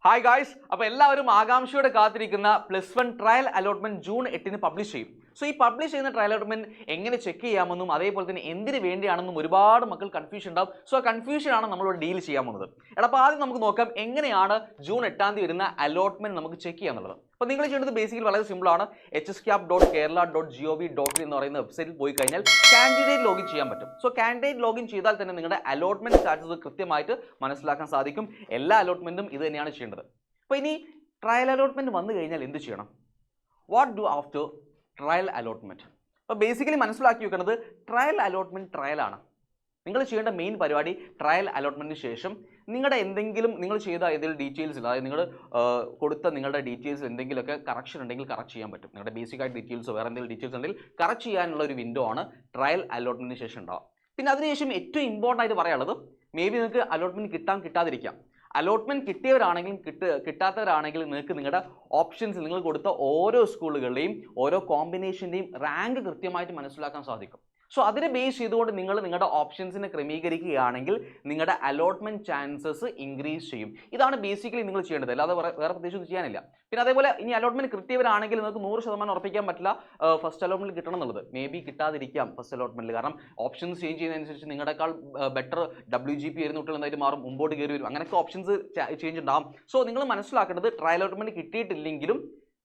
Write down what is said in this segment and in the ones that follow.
Hi guys, അപ്പോൾ എല്ലാവരും ആകാംക്ഷയോടെ കാത്തിരിക്കുന്ന +1 ട്രയൽ അലോട്ട്മെന്റ് ജൂൺ 8 പബ്ലിഷ് ചെയ്യും. സോ ഈ പബ്ലിഷ് ചെയ്യുന്ന ട്രയൽ അലോട്ട്മെന്റ് എങ്ങനെ ചെക്ക് ചെയ്യാമെന്നും അതേപോലെ തന്നെ എന്തിനു വേണ്ടിയാണെന്നും ഒരുപാട് മക്കൾ കൺഫ്യൂഷൻ ഉണ്ടാവും. സോ ആ കൺഫ്യൂഷൻ ആണ് നമ്മളോട് ഡീൽ ചെയ്യാൻ പോകുന്നത്. അപ്പോൾ ആദ്യം നമുക്ക് നോക്കാം എങ്ങനെയാണ് ജൂൺ 8 വരുന്ന അലോട്ട്മെന്റ് നമുക്ക് ചെക്ക് ചെയ്യാന്നുള്ളത്. അപ്പോൾ നിങ്ങൾ ചെയ്യേണ്ടത് ബേസിക്കലി വളരെ സിമ്പിൾ ആണ്. hscap.kerala.gov.in എന്ന് പറയുന്ന വെബ്സൈറ്റിൽ പോയി കഴിഞ്ഞാൽ കാൻഡിഡേറ്റ് ലോഗിൻ ചെയ്യാൻ പറ്റും. സോ കാൻഡിഡേറ്റ് ലോഗിൻ ചെയ്താൽ തന്നെ നിങ്ങളുടെ അലോട്ട്മെന്റ് സ്റ്റാറ്റസ് കൃത്യമായിട്ട് മനസ്സിലാക്കാൻ സാധിക്കും. എല്ലാ അലോട്ട്മെന്റും ഇത് തന്നെയാണ് ചെയ്യേണ്ടത്. അപ്പോൾ ഇനി ട്രയൽ അലോട്ട്മെന്റ് വന്നു കഴിഞ്ഞാൽ എന്ത് ചെയ്യണം? What do after trial allotment? അപ്പോൾ ബേസിക്കലി മനസ്സിലാക്കി വെക്കുന്നത് ട്രയൽ അലോട്ട്മെന്റ് ട്രയലാണ്. നിങ്ങൾ ചെയ്യേണ്ട മെയിൻ പരിപാടി ട്രയൽ അലോട്ട്മെന്റിന് ശേഷം നിങ്ങളുടെ എന്തെങ്കിലും നിങ്ങൾ ചെയ്ത ഏതെങ്കിലും ഡീറ്റെയിൽസിൽ, അതായത് നിങ്ങൾ കൊടുത്ത നിങ്ങളുടെ ഡീറ്റെയിൽസ് എന്തെങ്കിലുമൊക്കെ കറക്ഷൻ ഉണ്ടെങ്കിൽ കറക്റ്റ് ചെയ്യാൻ പറ്റും. നിങ്ങളുടെ ബേസിക് ആയിട്ട് ഡീറ്റെയിൽസോ വേറെ എന്തെങ്കിലും ഡീറ്റെയിൽസ് ഉണ്ടെങ്കിൽ കറക്റ്റ് ചെയ്യാനുള്ള ഒരു വിൻഡോ ആണ് ട്രയൽ അലോട്ട്മെന്റിന് ശേഷം ഉണ്ടാവും. പിന്നെ അതിനുശേഷം ഏറ്റവും ഇമ്പോർട്ടൻ്റ് ആയിട്ട് പറയാനുള്ളത്, മേ ബി നിങ്ങൾക്ക് അലോട്ട്മെന്റ് കിട്ടാതിരിക്കാം. അലോട്ട്മെന്റ് കിട്ടിയവരാണെങ്കിലും കിട്ടാത്തവരാണെങ്കിലും നിങ്ങൾക്ക് നിങ്ങളുടെ ഓപ്ഷൻസിൽ നിങ്ങൾ കൊടുത്ത ഓരോ സ്കൂളുകളുടെയും ഓരോ കോമ്പിനേഷൻ്റെയും റാങ്ക് കൃത്യമായിട്ട് മനസ്സിലാക്കാൻ സാധിക്കും. സോ അതിനെ ബേസ് ചെയ്തുകൊണ്ട് നിങ്ങൾ നിങ്ങളുടെ ഓപ്ഷൻസിനെ ക്രമീകരിക്കുകയാണെങ്കിൽ നിങ്ങളുടെ അലോട്ട്മെന്റ് ചാൻസസ് ഇൻക്രീസ് ചെയ്യും. ഇതാണ് ബേസിക്കലി നിങ്ങൾ ചെയ്യേണ്ടത്, അല്ലാതെ വേറെ പ്രത്യേകിച്ച് ചെയ്യാനില്ല. പിന്നെ അതേപോലെ ഇനി അലോട്ട്മെന്റ് കിട്ടിയവരാണെങ്കിൽ നിങ്ങൾക്ക് 100% ഉറപ്പിക്കാൻ പറ്റില്ല ഫസ്റ്റ് അലോട്ട്മെന്റ് കിട്ടണം എന്നുള്ളത്. മേ ബി കിട്ടാതിരിക്കാം ഫസ്റ്റ് അലോട്ട്മെന്റിൽ, കാരണം ഓപ്ഷൻസ് ചേഞ്ച് ചെയ്യുന്നതനുസരിച്ച് നിങ്ങളെക്കാൾ ബെറ്റർ WGP വരുന്ന കുട്ടികൾ എന്തായിട്ട് മാറും, മുമ്പോട്ട് കയറി വരും, അങ്ങനെയൊക്കെ ഓപ്ഷൻസ് ചേഞ്ച് ഉണ്ടാകും. സോ നിങ്ങൾ മനസ്സിലാക്കേണ്ടത് ട്രയൽ അലോട്ട്മെന്റ് കിട്ടിയിട്ടില്ലെങ്കിലും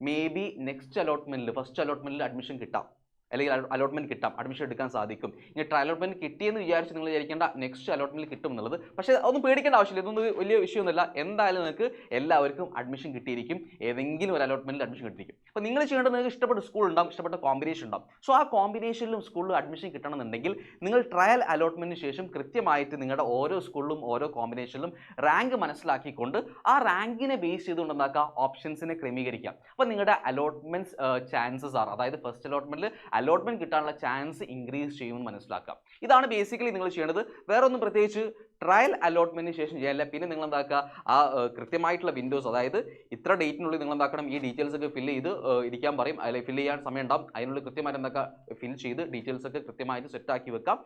മേ ബി നെക്സ്റ്റ് അലോട്ട്മെന്റിൽ ഫസ്റ്റ് അലോട്ട്മെന്റിൽ അഡ്മിഷൻ കിട്ടാം, അല്ലെങ്കിൽ അലോട്ട്മെന്റ് കിട്ടാം, അഡ്മിഷൻ എടുക്കാൻ സാധിക്കും. ഇനി ട്രയൽ അലോട്ട്മെന്റ് കിട്ടിയെന്ന് വിചാരിച്ച് നിങ്ങൾ വിചാരിക്കേണ്ട നെക്സ്റ്റ് അലോട്ട്മെന്റ് കിട്ടും എന്നുള്ളത്. പക്ഷേ അതൊന്നും പേടിക്കേണ്ട ആവശ്യമില്ല, ഇതൊന്നും വലിയ വിഷയമൊന്നുമില്ല. എന്തായാലും നിങ്ങൾക്ക് എല്ലാവർക്കും അഡ്മിഷൻ കിട്ടിയിരിക്കും, ഏതെങ്കിലും ഒരു അലോട്ട്മെന്റിൽ അഡ്മിഷൻ കിട്ടിയിരിക്കും. അപ്പോൾ നിങ്ങൾ ചെയ്യേണ്ടത്, നിങ്ങൾക്ക് ഇഷ്ടപ്പെട്ട സ്കൂൾ ഉണ്ടാവും, ഇഷ്ടപ്പെട്ട കോമ്പിനേഷൻ ഉണ്ടാവും. സോ ആ കോമ്പിനേഷനിലും സ്കൂളിലും അഡ്മിഷൻ കിട്ടണമെന്നുണ്ടെങ്കിൽ നിങ്ങൾ ട്രയൽ അലോട്ട്മെന്റിന് ശേഷം കൃത്യമായിട്ട് നിങ്ങളുടെ ഓരോ സ്കൂളിലും ഓരോ കോമ്പിനേഷനിലും റാങ്ക് മനസ്സിലാക്കിക്കൊണ്ട് ആ റാങ്കിനെ ബേസ് ചെയ്തുകൊണ്ട് എന്താക്കുക, ഓപ്ഷൻസിനെ ക്രമീകരിക്കാം. അപ്പോൾ നിങ്ങളുടെ അലോട്ട്മെന്റ് ചാൻസസ് ആണ്, അതായത് ഫസ്റ്റ് അലോട്ട്മെന്റിൽ അലോട്ട്മെന്റ് കിട്ടാനുള്ള ചാൻസ് ഇൻക്രീസ് ചെയ്യുമെന്ന് മനസ്സിലാക്കാം. ഇതാണ് ബേസിക്കലി നിങ്ങൾ ചെയ്യേണ്ടത്. വേറെ ഒന്നും പ്രത്യേകിച്ച് ട്രയൽ അലോട്ട്മെന്റിന് ശേഷം ചെയ്യാനില്ല. പിന്നെ നിങ്ങൾ എന്താക്കുക, ആ കൃത്യമായിട്ടുള്ള വിൻഡോസ്, അതായത് ഇത്ര ഡേറ്റിനുള്ളിൽ നിങ്ങൾ എന്താക്കണം, ഈ ഡീറ്റെയിൽസ് ഒക്കെ ഫില്ല് ചെയ്ത് ഇരിക്കാൻ പറയും, അല്ലെങ്കിൽ ഫില്ല് ചെയ്യാൻ സമയം ഉണ്ടാവും. അതിനുള്ളിൽ കൃത്യമായിട്ട് എന്താക്കുക, ഫിൽ ചെയ്ത് ഡീറ്റെയിൽസ് ഒക്കെ കൃത്യമായിട്ട് സെറ്റാക്കി വെക്കാം.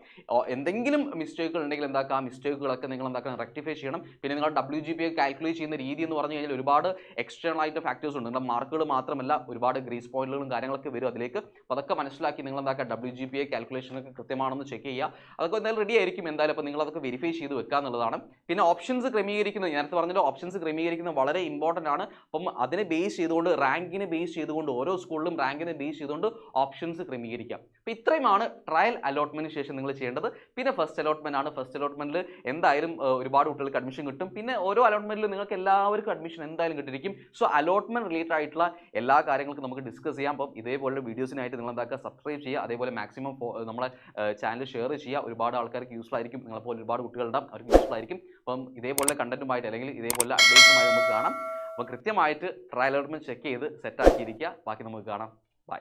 എന്തെങ്കിലും മിസ്റ്റേക്കുകൾ ഉണ്ടെങ്കിൽ എന്താക്കുക, ആ മിസ്റ്റേക്കുകളൊക്കെ നിങ്ങൾ എന്താക്കണം, റെക്ടിഫൈ ചെയ്യണം. പിന്നെ നിങ്ങൾ WGPA കാൽക്കുലേറ്റ് ചെയ്യുന്ന രീതി എന്ന് പറഞ്ഞു കഴിഞ്ഞാൽ ഒരുപാട് എക്സ്റ്റേണൽ ആയിട്ട് ഫാക്ടേഴ്സ് ഉണ്ട്. നിങ്ങളുടെ മാർക്കുകൾ മാത്രമല്ല, ഒരുപാട് ഗ്രേസ് പോയിന്റുകളും കാര്യങ്ങളൊക്കെ വരും അതിലേക്ക്. അപ്പോൾ അതൊക്കെ മനസ്സിലാക്കി നിങ്ങൾ എന്താക്കുക, WGPA കാൽക്കുലേഷനൊക്കെ കൃത്യമാണെന്ന് ചെക്ക് ചെയ്യുക. അതൊക്കെ എന്തായാലും റെഡി ആയിരിക്കും എന്തായാലും. അപ്പോൾ നിങ്ങൾ അതൊക്കെ വെരിഫൈ ചെയ്ത് വെക്കുക എന്നുള്ളതാണ്. പിന്നെ ഓപ്ഷൻസ് ക്രമീകരിക്കുന്നത്, നേരത്തെ പറഞ്ഞല്ലോ, ഓപ്ഷൻസ് ക്രമീകരിക്കുന്നത് വളരെ ഇമ്പോർട്ടൻ്റ് ആണ്. അപ്പം അതിനെ ബേസ് ചെയ്തുകൊണ്ട്, റാങ്കിനെ ബേസ് ചെയ്തുകൊണ്ട്, ഓരോ സ്കൂളിലും റാങ്കിനെ ബേസ് ചെയ്തുകൊണ്ട് ഓപ്ഷൻസ് ക്രമീകരിക്കാം. അപ്പോൾ ഇത്രയുമാണ് ട്രയൽ അലോട്ട്മെന്റിന് ശേഷം നിങ്ങൾ ചെയ്യേണ്ടത്. പിന്നെ ഫസ്റ്റ് അലോട്ട്മെന്റ് ആണ്. ഫസ്റ്റ് അലോട്ട്മെന്റിൽ എന്തായാലും ഒരുപാട് കുട്ടികൾക്ക് അഡ്മിഷൻ കിട്ടും. പിന്നെ ഓരോ അലോട്ട്മെന്റിലും നിങ്ങൾക്ക് എല്ലാവർക്കും അഡ്മിഷൻ എന്തായാലും കിട്ടിയിരിക്കും. സോ അലോട്ട്മെന്റ് റിലേറ്റഡ് ആയിട്ടുള്ള എല്ലാ കാര്യങ്ങൾക്കും നമുക്ക് ഡിസ്കസ് ചെയ്യാം. അപ്പം ഇതേപോലെ വീഡിയോസിനായിട്ട് നിങ്ങൾ എന്താക്കുക, സബ്സ്ക്രൈബ് ചെയ്യുക. അതേപോലെ മാക്സിമം നമ്മളെ ചാനൽ ഷെയർ ചെയ്യുക. ഒരുപാട് ആൾക്കാർക്ക് യൂസ്ഫുൾ ആയിരിക്കും. നിങ്ങളെപ്പോലെ ഒരുപാട് കുട്ടികളുണ്ടാവും, അവർക്ക് യൂസ്ഫുൾ ആയിരിക്കും. അപ്പം ഇതേപോലെ കണ്ടന്റുമായിട്ട് അല്ലെങ്കിൽ ഇതേപോലെ അപ്ഡേറ്റ്സുമായി നമുക്ക് കാണാം. അപ്പോൾ കൃത്യമായിട്ട് ട്രയൽ അലോട്ട്മെന്റ് ചെക്ക് ചെയ്ത് സെറ്റാക്കിയിരിക്കുക. ബാക്കി നമുക്ക് കാണാം. ബൈ.